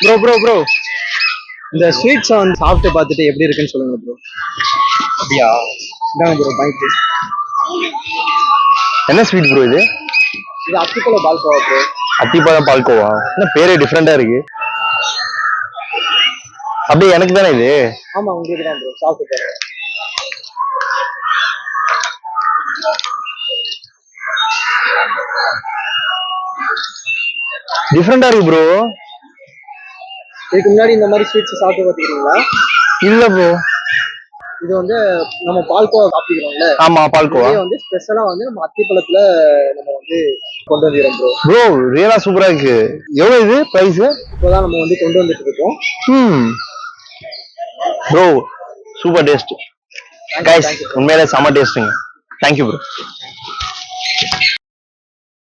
Bro bro bro இந்த ஸ்வீட்ஸை வந்து சாப்பிட்டு பார்த்துட்டு எப்படி இருக்குன்னு சொல்லுங்க ப்ரோ. அப்படியா? இதாங்க ப்ரோ பாயிண்ட். என்ன ஸ்வீட் ப்ரோ இது? இது அத்திப்பழ பால்கோவா ப்ரோ. அத்திப்பழம் பால்கோவா? என்ன பேரே டிஃப்ரெண்டா இருக்கு. அப்படியே எனக்கு தானே இது? ஆமா உங்களுக்கு தான் ப்ரோ. சாப்பிட்டு பாருங்க. டிஃப்ரெண்டா இருக்கு ப்ரோ. இதுக்கு முன்னாடி இந்த மாதிரி ஸ்வீட்ஸ் சாப்பிட்டு பார்த்துக்கிறீங்களா? இல்ல ப்ரோ. இது வந்து நம்ம பால்கோவா சாப்பிட்டுக்கிறோம்ல. ஆமா பால்கோவா. இது வந்து ஸ்பெஷலா வந்து நம்ம அத்திப்பழத்துல நம்ம வந்து கொண்டு வந்துக்கிறோம் ப்ரோ. ப்ரோ ரியலா சூப்பரா இருக்கு. எவ்வளவு இது பிரைஸ்? இப்போதான் நம்ம வந்து கொண்டு வந்துட்டு இருக்கோம். Bro super taste guys. உண்மையிலே செம டேஸ்ட்டுங்க. Thank you bro.